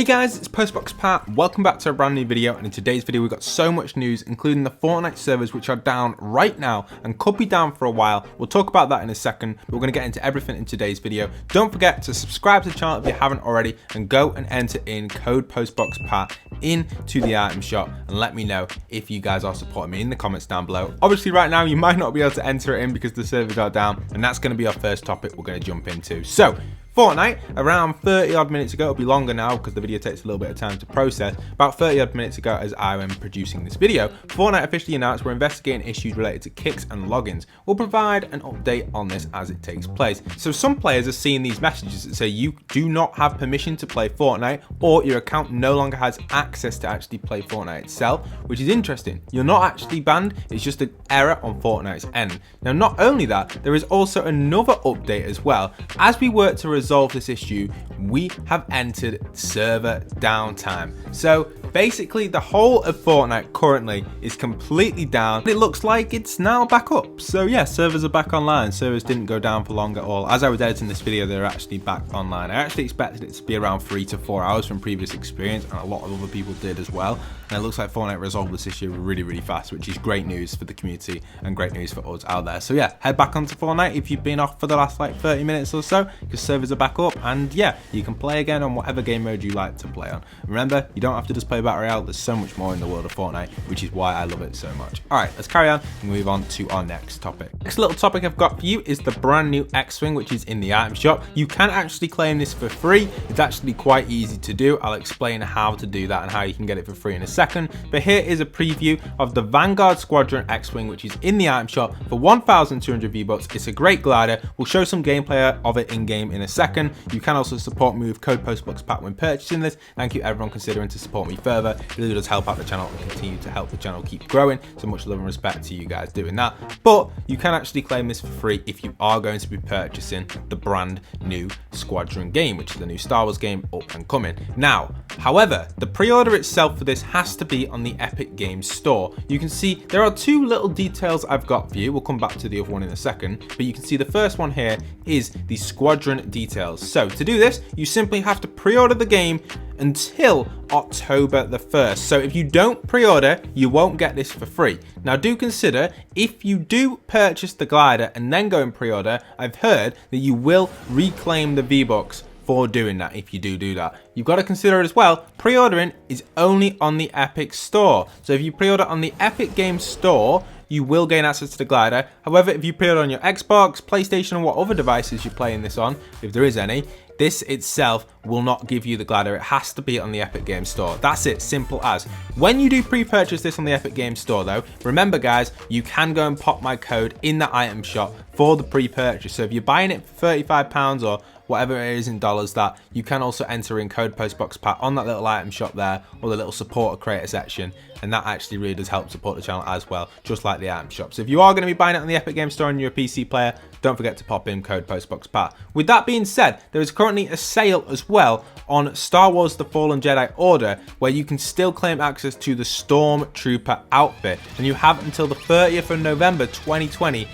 Hey guys, it's postboxpat. Welcome back to a brand new video, and in today's video we've got so much news, including the Fortnite servers, which are down right now and could be down for a while. We'll talk about that in a second, but we're going to get into everything in today's video. Don't forget to subscribe to the channel if you haven't already, and go and enter in code postboxpat into the item shop, and let me know if you guys are supporting me in the comments down below. Obviously right now you might not be able to enter it in because the servers are down, and that's going to be our first topic we're going to jump into. So Fortnite, around 30 odd minutes ago, it'll be longer now because the video takes a little bit of time to process, about 30 odd minutes ago as I am producing this video, Fortnite officially announced we're investigating issues related to kicks and logins. We'll provide an update on this as it takes place. So some players are seeing these messages that say you do not have permission to play Fortnite, or your account no longer has access to actually play Fortnite itself, which is interesting. You're not actually banned, it's just an error on Fortnite's end. Now not only that, there is also another update as well. As we work to resolve this issue, we have entered server downtime. So basically the whole of Fortnite currently is completely down. It looks like it's now back up. So yeah, servers are back online. Servers didn't go down for long at all. As I was editing this video, they're actually back online. I actually expected it to be around 3 to 4 hours from previous experience, and a lot of other people did as well. And it looks like Fortnite resolved this issue really fast, which is great news for the community and great news for us out there. So yeah, head back onto Fortnite if you've been off for the last like 30 minutes or so, because servers are back up, and yeah, you can play again on whatever game mode you like to play on. Remember, you don't have to just play Battle Royale. There's so much more in the world of Fortnite, which is why I love it so much. All right, let's carry on and move on to our next topic. Next little topic I've got for you is the brand new XWing, which is in the item shop. You can actually claim this for free. It's actually quite easy to do. I'll explain how to do that and how you can get it for free in a second. But here is a preview of the Vanguard Squadron XWing, which is in the item shop for 1,200 V-Bucks. It's a great glider. We'll show some gameplay of it in game in a second. You can also support me with code postboxpat when purchasing this. Thank you everyone considering to support me further. It really does help out the channel and continue to help the channel keep growing. So much love and respect to you guys doing that. But you can actually claim this for free if you are going to be purchasing the brand new Squadron game, which is the new Star Wars game up and coming. Now, however, the pre-order itself for this has to be on the Epic Games Store. You can see there are two little details I've got for you. We'll come back to the other one in a second, but you can see the first one here is the Squadron details. So to do this, you simply have to pre-order the game until October the 1st. So if you don't pre-order, you won't get this for free. Now do consider, if you do purchase the glider and then go and pre-order, I've heard that you will reclaim the V-Bucks for doing that. If you do that, you've got to consider as well, pre-ordering is only on the Epic Store. So if you pre-order on the Epic Games Store, you will gain access to the glider. However, if you pre-order on your Xbox, PlayStation, and what other devices you're playing this on, if there is any, this itself will not give you the glider. It has to be on the Epic Games Store. That's it, simple as. When you do pre-purchase this on the Epic Games Store though, remember guys, you can go and pop my code in the item shop for the pre-purchase. So if you're buying it for £35 or whatever it is in dollars, that you can also enter in code postboxpat on that little item shop there, or the little support or creator section, and that actually really does help support the channel as well, just like the item shop. So if you are going to be buying it on the Epic Games Store and you're a PC player, don't forget to pop in code postboxpat. With that being said, there is currently a sale as well on Star Wars The Fallen Jedi Order, where you can still claim access to the Stormtrooper outfit, and you have until the 30th of November 2020 to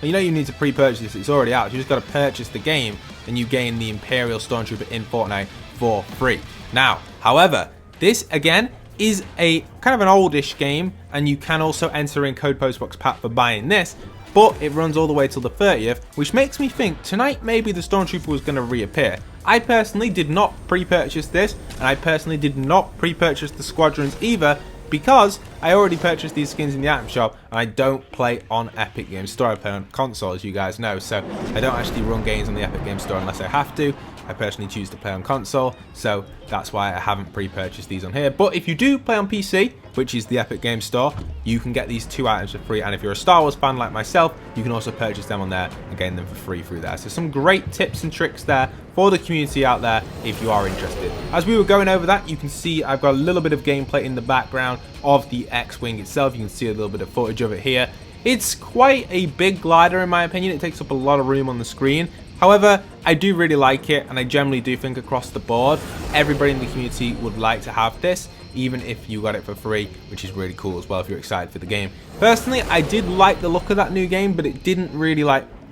you know you need to pre-purchase this. It's already out. You just got to purchase the game and you gain the Imperial Stormtrooper in Fortnite for free. Now, however, this again is a kind of an oldish game, and you can also enter in code postboxpat for buying this, but it runs all the way till the 30th, which makes me think tonight maybe the Stormtrooper was going to reappear. I personally did not pre-purchase this, and I personally did not pre-purchase the Squadrons either, because I already purchased these skins in the item shop, and I don't play on Epic Games Store. I play on console, as you guys know, so I don't actually run games on the Epic Games Store unless I have to. I personally choose to play on console, so that's why I haven't pre-purchased these on here. But if you do play on PC, which is the Epic Games Store, you can get these two items for free, and if you're a Star Wars fan like myself, you can also purchase them on there and gain them for free through there. So some great tips and tricks there for the community out there if you are interested. As we were going over that, you can see I've got a little bit of gameplay in the background of the X-Wing itself. You can see a little bit of footage of it here. It's quite a big glider in my opinion. It takes up a lot of room on the screen. However, I do really like it, and I generally do think across the board, everybody in the community would like to have this, even if you got it for free, which is really cool as well if you're excited for the game. Personally, I did like the look of that new game, but it didn't really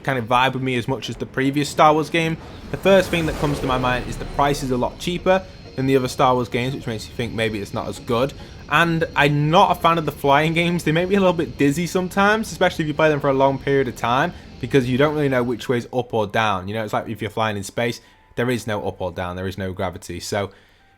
kind of vibe with me as much as the previous Star Wars game. The first thing that comes to my mind is the price is a lot cheaper, than the other Star Wars games, which makes you think maybe it's not as good. And I'm not a fan of the flying games. They make me a little bit dizzy sometimes, especially if you play them for a long period of time, because you don't really know which way is up or down. You know, it's like if you're flying in space, there is no up or down, there is no gravity. So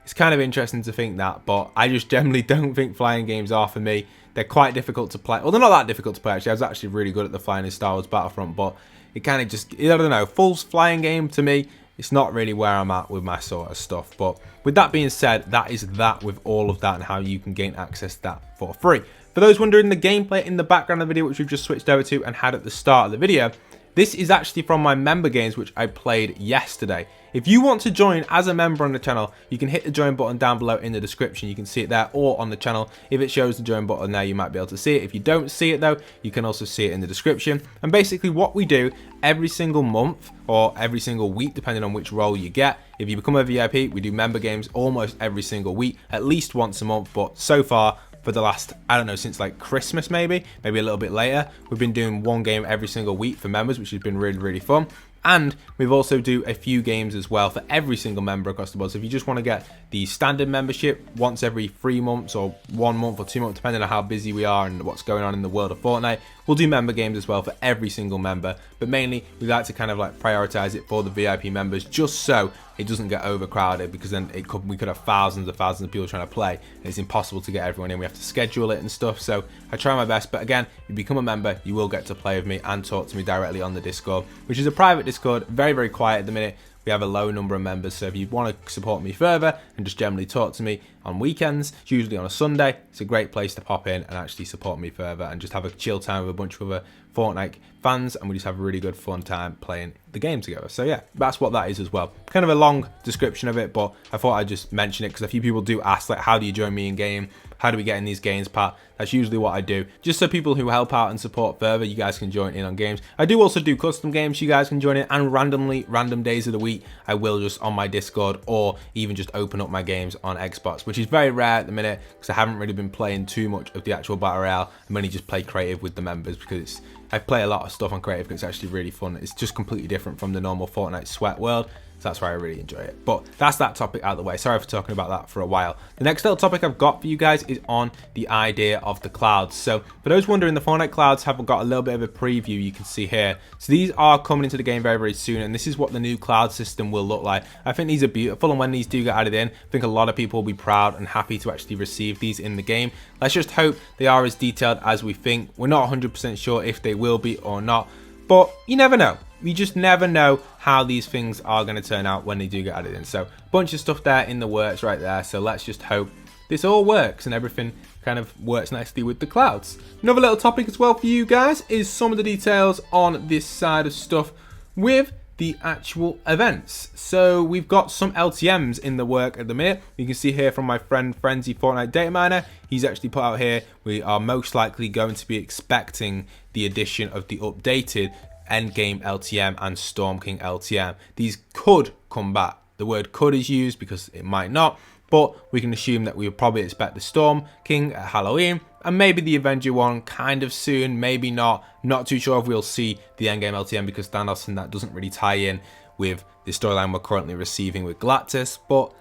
it's kind of interesting to think that, but I just generally don't think flying games are for me. They're quite difficult to play. Well, they're not that difficult to play, actually. I was actually really good at the flying in Star Wars Battlefront, but it kind of just, I don't know, full flying game to me, it's not really where I'm at with my sort of stuff. But with that being said, that is that with all of that and how you can gain access to that for free. For those wondering, the gameplay in the background of the video, which we've just switched over to and had at the start of the video, this is actually from my member games, which I played yesterday. If you want to join as a member on the channel, you can hit the join button down below in the description. You can see it there or on the channel. If it shows the join button there, you might be able to see it. If you don't see it though, you can also see it in the description. And basically what we do every single month or every single week, depending on which role you get, if you become a VIP, we do member games almost every single week, at least once a month. But so far, for the last, I don't know, since like Christmas maybe a little bit later, we've been doing one game every single week for members, which has been really, really fun. And we've also do a few games as well for every single member across the board. So if you just want to get the standard membership once every 3 months or 1 month or 2 months, depending on how busy we are and what's going on in the world of Fortnite, we'll do member games as well for every single member. But mainly we like to kind of like prioritize it for the VIP members, just so it doesn't get overcrowded, because then we could have thousands of people trying to play and it's impossible to get everyone in. We have to schedule it and stuff. So I try my best, but again, if you become a member, you will get to play with me and talk to me directly on the Discord, which is a private Discord, very, very quiet at the minute. We have a low number of members, so if you want to support me further and just generally talk to me on weekends, it's usually on a Sunday, it's a great place to pop in and actually support me further and just have a chill time with a bunch of other Fortnite fans, and we just have a really good fun time playing the game together. So yeah, that's what that is as well. Kind of a long description of it, but I thought I'd just mention it because a few people do ask, like, how do you join me in game? How do we get in these games, Pat? That's usually what I do, just so people who help out and support further, you guys can join in on games. I do also do custom games, you guys can join in, and random days of the week, I will just on my Discord or even just open up my games on Xbox, which is very rare at the minute because I haven't really been playing too much of the actual Battle Royale. I mainly just play creative with the members because I play a lot of stuff on creative because it's actually really fun. It's just completely different from the normal Fortnite sweat world. So that's why I really enjoy it. But that's that topic out of the way. Sorry for talking about that for a while. The next little topic I've got for you guys is on the idea of the clouds. So for those wondering, the Fortnite clouds have got a little bit of a preview you can see here. So these are coming into the game very, very soon, and this is what the new cloud system will look like. I think these are beautiful, and when these do get added in, I think a lot of people will be proud and happy to actually receive these in the game. Let's just hope they are as detailed as we think. We're not 100% sure if they will be or not, but you never know. We just never know how these things are going to turn out when they do get added in. So a bunch of stuff there in the works right there. So let's just hope this all works and everything kind of works nicely with the clouds. Another little topic as well for you guys is some of the details on this side of stuff with the actual events. So we've got some LTMs in the work at the minute. You can see here from my friend Frenzy Fortnite Data Miner, he's actually put out here, we are most likely going to be expecting the addition of the updated Endgame LTM and Storm King LTM. These could come back. The word could is used because it might not, but we can assume that we would probably expect the Storm King at Halloween and maybe the Avenger one kind of soon, maybe not. Not too sure if we'll see the Endgame LTM because Thanos and that doesn't really tie in with the storyline we're currently receiving with Galactus, but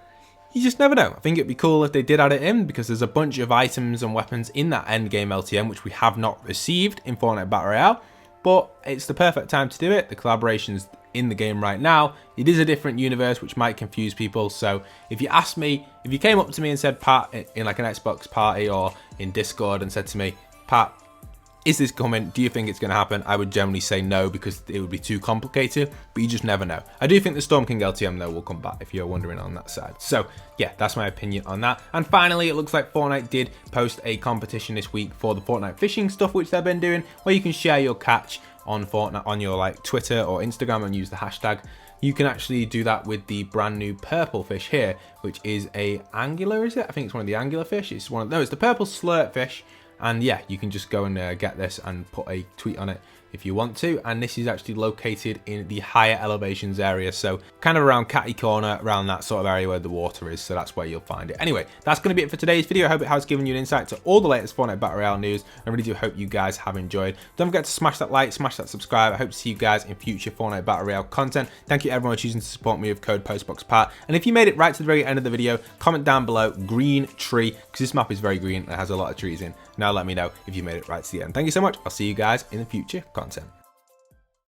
you just never know. I think it'd be cool if they did add it in because there's a bunch of items and weapons in that Endgame LTM which we have not received in Fortnite Battle Royale. But it's the perfect time to do it. The collaboration's in the game right now. It is a different universe, which might confuse people. So if you asked me, if you came up to me and said, Pat, in like an Xbox party or in Discord and said to me, Pat, is this coming? Do you think it's going to happen? I would generally say no because it would be too complicated, but you just never know. I do think the Storm King LTM though will come back if you're wondering on that side. So yeah, that's my opinion on that. And finally, it looks like Fortnite did post a competition this week for the Fortnite fishing stuff, which they've been doing, where you can share your catch on Fortnite on your like Twitter or Instagram and use the hashtag. You can actually do that with the brand new purple fish here, which is a angular, is it? I think it's one of the angular fish. It's the purple slurp fish. And yeah, you can just go and get this and put a tweet on it if you want to, and this is actually located in the higher elevations area, so kind of around Catty Corner, around that sort of area where the water is, so that's where you'll find it. Anyway, that's going to be it for today's video. I hope it has given you an insight to all the latest Fortnite Battle Royale news. I really do hope you guys have enjoyed. Don't forget to smash that like, smash that subscribe. I hope to see you guys in future Fortnite Battle Royale content. Thank you everyone for choosing to support me with code postboxpat, and if you made it right to the very end of the video, comment down below green tree, because this map is very green and it has a lot of trees in. Now let me know if you made it right to the end. Thank you so much. I'll see you guys in the future content.